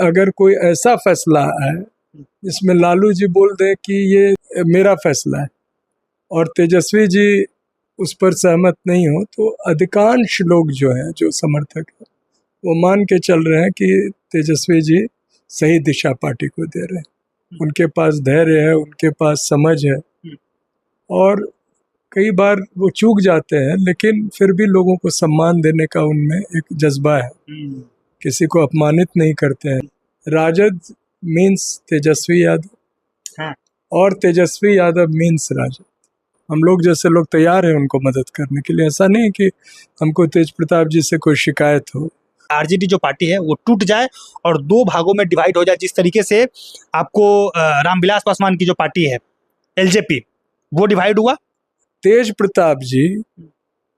अगर कोई ऐसा फैसला है जिसमें लालू जी बोल दें कि ये मेरा फैसला है और तेजस्वी जी उस पर सहमत नहीं हो, तो अधिकांश लोग जो हैं, जो समर्थक हैं, वो मान के चल रहे हैं कि तेजस्वी जी सही दिशा पार्टी को दे रहे हैं। उनके पास धैर्य है, उनके पास समझ है, और कई बार वो चूक जाते हैं लेकिन फिर भी लोगों को सम्मान देने का उनमें एक जज्बा है, किसी को अपमानित नहीं करते हैं। राजद मीन्स तेजस्वी यादव, हाँ। और तेजस्वी यादव मीन्स राजद। हम लोग जैसे लोग तैयार हैं उनको मदद करने के लिए। ऐसा नहीं कि हमको तेज प्रताप जी से कोई शिकायत हो। आरजेडी जो पार्टी है वो टूट जाए और दो भागों में डिवाइड हो जाए, जिस तरीके से आपको रामविलास पासवान की जो पार्टी है एलजेपी, वो डिवाइड हुआ। तेज प्रताप जी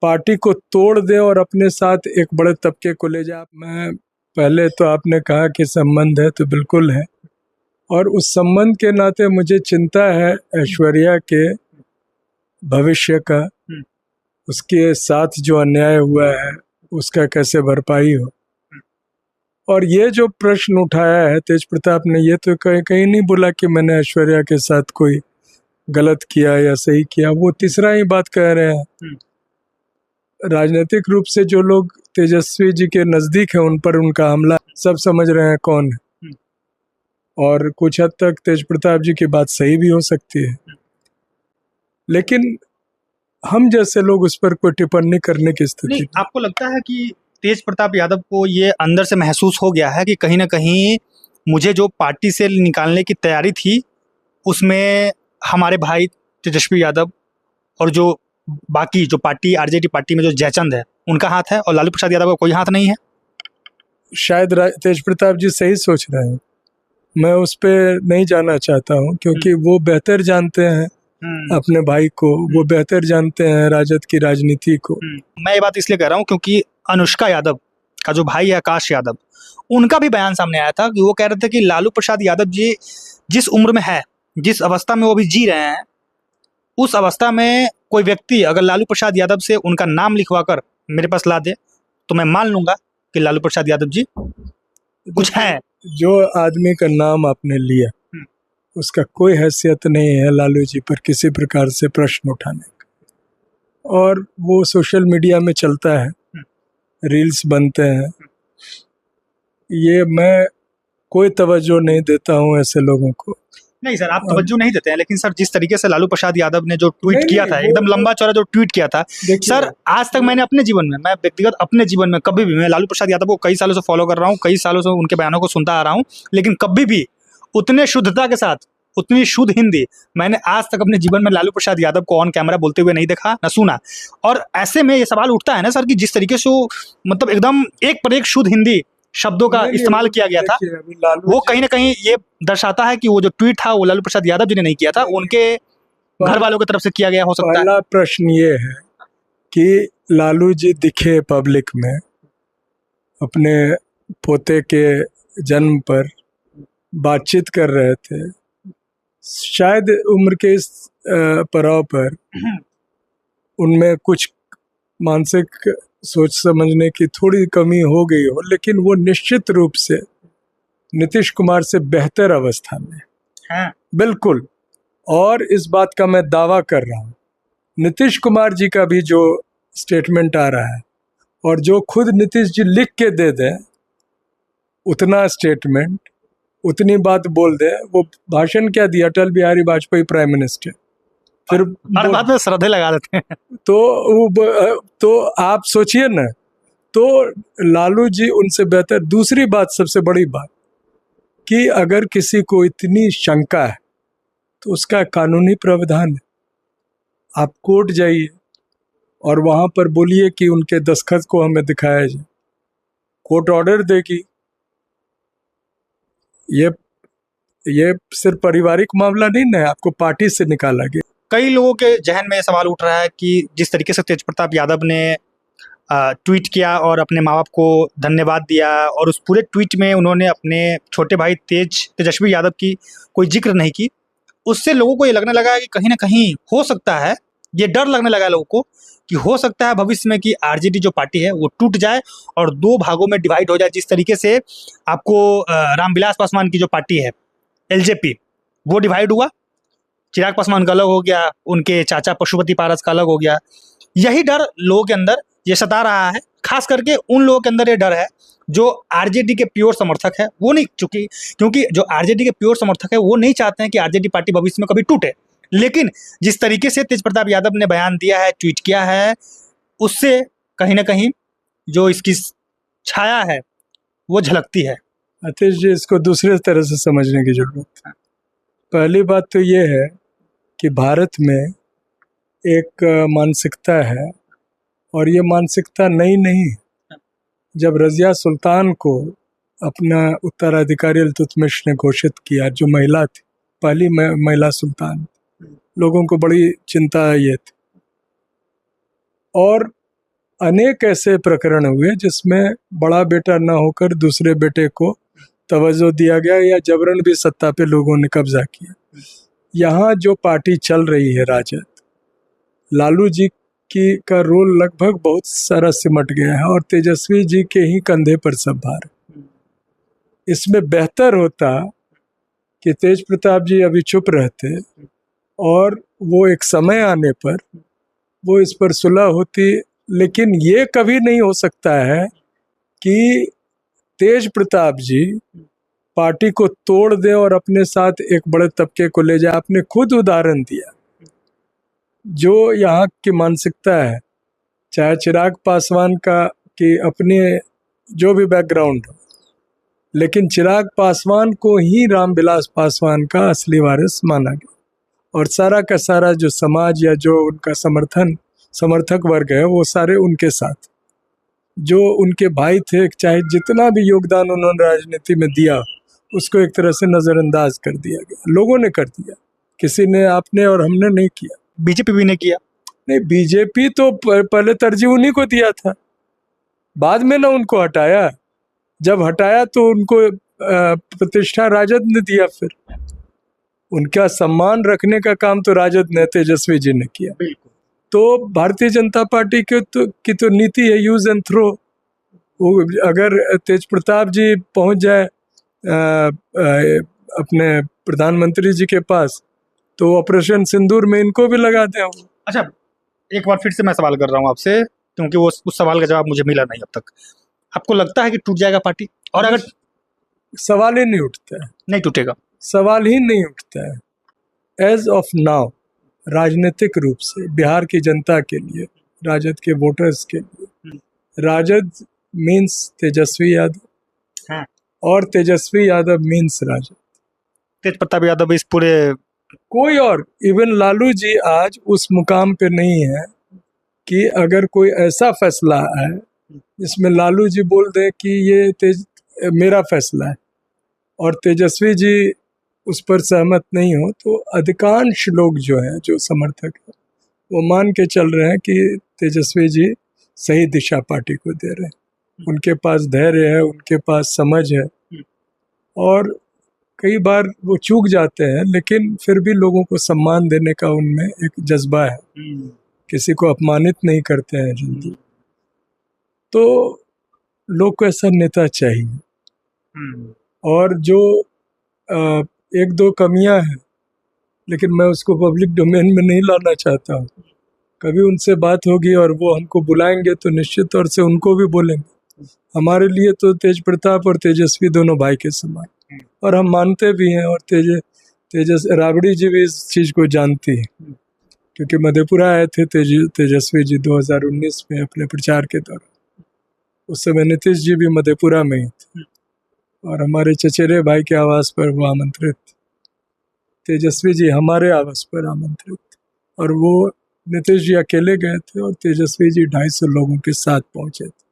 पार्टी को तोड़ दे और अपने साथ एक बड़े तबके को ले जाए। मैं पहले तो आपने कहा कि संबंध है, तो बिल्कुल है, और उस संबंध के नाते मुझे चिंता है ऐश्वर्या के भविष्य का, उसके साथ जो अन्याय हुआ है उसका कैसे भरपाई हो। और ये जो प्रश्न उठाया है तेज प्रताप ने, ये तो कहीं नहीं बोला कि मैंने ऐश्वर्या के साथ कोई गलत किया या सही किया, वो तीसरा ही बात कह रहे हैं। राजनीतिक रूप से जो लोग तेजस्वी जी के नजदीक हैं उन पर उनका हमला सब समझ रहे हैं कौन है, और कुछ हद तक तेज प्रताप जी की बात सही भी हो सकती है, लेकिन हम जैसे लोग उस पर कोई टिप्पणी करने की स्थिति नहीं। आपको लगता है कि तेज प्रताप यादव को ये अंदर से महसूस हो गया है कि कहीं ना कहीं मुझे जो पार्टी से निकालने की तैयारी थी उसमें हमारे भाई तेजस्वी यादव और जो बाकी जो पार्टी आरजेडी पार्टी में जो जयचंद है उनका हाथ है, और लालू प्रसाद यादव का कोई हाथ नहीं है? शायद तेज प्रताप जी सही सोच रहे हैं, मैं उस पर नहीं जाना चाहता हूँ, क्योंकि वो बेहतर जानते हैं अपने भाई को, वो बेहतर जानते हैं राजद की राजनीति को। मैं ये बात इसलिए कह रहा हूँ क्योंकि अनुष्का यादव का जो भाई है आकाश यादव, उनका भी बयान सामने आया था कि वो कह रहे थे कि लालू प्रसाद यादव जी जिस उम्र में है, जिस अवस्था में वो भी जी रहे हैं, उस अवस्था में कोई व्यक्ति अगर लालू प्रसाद यादव से उनका नाम लिखवा कर मेरे पास ला दे तो मैं मान लूंगा कि लालू प्रसाद यादव जी कुछ है। जो आदमी का नाम आपने लिया उसका कोई हैसियत नहीं है लालू जी पर किसी प्रकार से प्रश्न उठाने का, और वो सोशल मीडिया में चलता है, रील्स बनते हैं, ये मैं कोई तवज्जो नहीं देता हूँ ऐसे लोगों को। नहीं सर, आप तवज्जो नहीं देते हैं, लेकिन सर जिस तरीके से लालू प्रसाद यादव ने जो ट्वीट किया था, एकदम लंबा चौड़ा जो ट्वीट किया था सर, आज तक मैंने अपने जीवन में, मैं व्यक्तिगत अपने जीवन में कभी भी, मैं लालू प्रसाद यादव को कई सालों से फॉलो कर रहा हूँ, कई सालों से उनके बयानों को सुनता आ रहा हूँ, लेकिन कभी भी उतने शुद्धता के साथ, उतनी शुद्ध हिंदी मैंने आज तक अपने जीवन में लालू प्रसाद यादव को ऑन कैमरा बोलते हुए नहीं देखा, न सुना। और ऐसे में ये सवाल उठता है ना सर कि जिस तरीके से मतलब एकदम एक पर एक शुद्ध हिंदी शब्दों का इस्तेमाल किया गया था, वो कहीं ना कहीं ये दर्शाता है कि वो जो ट्वीट था वो लालू प्रसाद यादव जी ने नहीं किया था, उनके घर वालों की तरफ से किया गया हो सकता है। पहला प्रश्न ये है कि लालू जी दिखे पब्लिक में अपने पोते के जन्म पर बातचीत कर रहे थे, शायद उम्र के इस पड़ाव पर उनमें कुछ मानसिक सोच समझने की थोड़ी कमी हो गई हो, लेकिन वो निश्चित रूप से नीतीश कुमार से बेहतर अवस्था में हाँ। बिल्कुल, और इस बात का मैं दावा कर रहा हूँ। नीतीश कुमार जी का भी जो स्टेटमेंट आ रहा है और जो खुद नीतीश जी लिख के दे दें उतना स्टेटमेंट, उतनी बात बोल दे, वो भाषण क्या दिया अटल बिहारी वाजपेयी प्राइम मिनिस्टर, फिर हर बात में श्रद्धे लगा देते हैं। तो आप सोचिए ना, तो लालू जी उनसे बेहतर। दूसरी बात, सबसे बड़ी बात, कि अगर किसी को इतनी शंका है तो उसका कानूनी प्रावधान है, आप कोर्ट जाइए और वहां पर बोलिए कि उनके दस्तखत को हमें दिखाया जाए, कोर्ट ऑर्डर देगी। ये सिर्फ पारिवारिक मामला नहीं ना है, आपको पार्टी से निकाला गया। कई लोगों के जहन में सवाल उठ रहा है कि जिस तरीके से तेज प्रताप यादव ने ट्वीट किया और अपने माँ बाप को धन्यवाद दिया, और उस पूरे ट्वीट में उन्होंने अपने छोटे भाई तेजस्वी यादव की कोई जिक्र नहीं की, उससे लोगों को ये लगने लगा कि कहीं ना कहीं हो सकता है ये डर लगने लगा है लोगों को कि हो सकता है भविष्य में कि आरजेडी जो पार्टी है वो टूट जाए और दो भागों में डिवाइड हो जाए। जिस तरीके से आपको रामविलास पासवान की जो पार्टी है एलजेपी वो डिवाइड हुआ, चिराग पासवान का अलग हो गया, उनके चाचा पशुपति पारस का अलग हो गया। यही डर लोगों के अंदर ये सता रहा है, खास करके उन लोगों के अंदर ये डर है जो आरजेडी के प्योर समर्थक है। वो नहीं, क्योंकि जो आरजेडी के प्योर समर्थक है वो नहीं चाहते हैं कि आरजेडी पार्टी भविष्य में कभी टूटे। लेकिन जिस तरीके से तेज प्रताप यादव ने बयान दिया है, ट्वीट किया है, उससे कहीं ना कहीं जो इसकी छाया है वो झलकती है। अतीश जी, इसको दूसरे तरह से समझने की जरूरत है। पहली बात तो ये है कि भारत में एक मानसिकता है और ये मानसिकता नई नहीं है। जब रजिया सुल्तान को अपना उत्तराधिकारी इल्तुतमिश ने घोषित किया, जो महिला थी, पहली महिला सुल्तान, लोगों को बड़ी चिंता ये थी। और अनेक ऐसे प्रकरण हुए जिसमें बड़ा बेटा न होकर दूसरे बेटे को तवज्जो दिया गया या जबरन भी सत्ता पे लोगों ने कब्जा किया। यहाँ जो पार्टी चल रही है राजद, लालू जी की का रोल लगभग बहुत सारा सिमट गया है और तेजस्वी जी के ही कंधे पर सब भार। इसमें बेहतर होता कि तेज प्रताप जी अभी चुप रहते और वो एक समय आने पर वो इस पर सुलह होती। लेकिन ये कभी नहीं हो सकता है कि तेज प्रताप जी पार्टी को तोड़ दे और अपने साथ एक बड़े तबके को ले जाए। आपने खुद उदाहरण दिया जो यहाँ की मानसिकता है, चाहे चिराग पासवान का कि अपने जो भी बैकग्राउंड हो, लेकिन चिराग पासवान को ही रामविलास पासवान का असली वारिस माना गया और सारा का सारा जो समाज या जो उनका समर्थक वर्ग है वो सारे उनके साथ। जो उनके भाई थे, चाहे जितना भी योगदान उन्होंने राजनीति में दिया, उसको एक तरह से नज़रअंदाज कर दिया गया, लोगों ने कर दिया। किसी ने, आपने और हमने नहीं किया, बीजेपी भी नहीं किया। नहीं, बीजेपी तो पहले तरजीह उन्हीं को दिया था, बाद में ना उनको हटाया। जब हटाया तो उनको प्रतिष्ठा राजद ने दिया। फिर उनका सम्मान रखने का काम तो राजद ने, तेजस्वी जी ने किया। तो भारतीय जनता पार्टी की तो नीति है यूज एंड थ्रो। अगर तेज प्रताप जी पहुंच जाए अपने प्रधानमंत्री जी के पास तो ऑपरेशन सिंदूर में इनको भी लगा दें। अच्छा, एक बार फिर से मैं सवाल कर रहा हूँ आपसे, क्योंकि वो उस सवाल का जवाब मुझे मिला नहीं अब तक। आपको लगता है कि टूट जाएगा पार्टी? और अगर सवाल ही नहीं उठता है, नहीं टूटेगा, सवाल ही नहीं उठता है। एज ऑफ नाउ राजनीतिक रूप से बिहार की जनता के लिए, राजद के वोटर्स के लिए, राजद मीन्स तेजस्वी यादव। हाँ। और तेजस्वी यादव मीन्स राजद। तेज प्रताप यादव इस पूरे, कोई और, इवन लालू जी आज उस मुकाम पे नहीं है कि अगर कोई ऐसा फैसला है जिसमें लालू जी बोल दें कि ये मेरा फैसला है और तेजस्वी जी उस पर सहमत नहीं हो, तो अधिकांश लोग जो हैं, जो समर्थक हैं, वो मान के चल रहे हैं कि तेजस्वी जी सही दिशा पार्टी को दे रहे हैं। उनके पास धैर्य है, उनके पास समझ है और कई बार वो चूक जाते हैं, लेकिन फिर भी लोगों को सम्मान देने का उनमें एक जज्बा है, किसी को अपमानित नहीं करते हैं जल्दी। तो लोग को ऐसा नेता चाहिए। और जो एक दो कमियां हैं, लेकिन मैं उसको पब्लिक डोमेन में नहीं लाना चाहता हूँ। कभी उनसे बात होगी और वो हमको बुलाएंगे तो निश्चित तौर से उनको भी बोलेंगे। हमारे लिए तो तेज प्रताप और तेजस्वी दोनों भाई के समान, और हम मानते भी हैं। और राबड़ी जी भी इस चीज़ को जानती है, क्योंकि मधेपुरा आए थे तेजस्वी जी 2019 में अपने प्रचार के दौरान। उस समय नीतीश जी भी मधेपुरा में ही थे और हमारे चचेरे भाई के आवास पर वो आमंत्रित। तेजस्वी जी हमारे आवास पर आमंत्रित, और वो नीतीश जी अकेले गए थे और तेजस्वी जी 250 लोगों के साथ पहुंचे थे।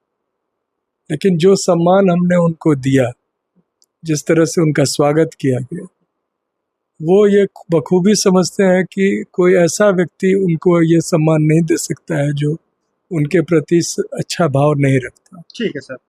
लेकिन जो सम्मान हमने उनको दिया, जिस तरह से उनका स्वागत किया गया, वो ये बखूबी समझते हैं कि कोई ऐसा व्यक्ति उनको ये सम्मान नहीं दे सकता है जो उनके प्रति अच्छा भाव नहीं रखता। ठीक है सर।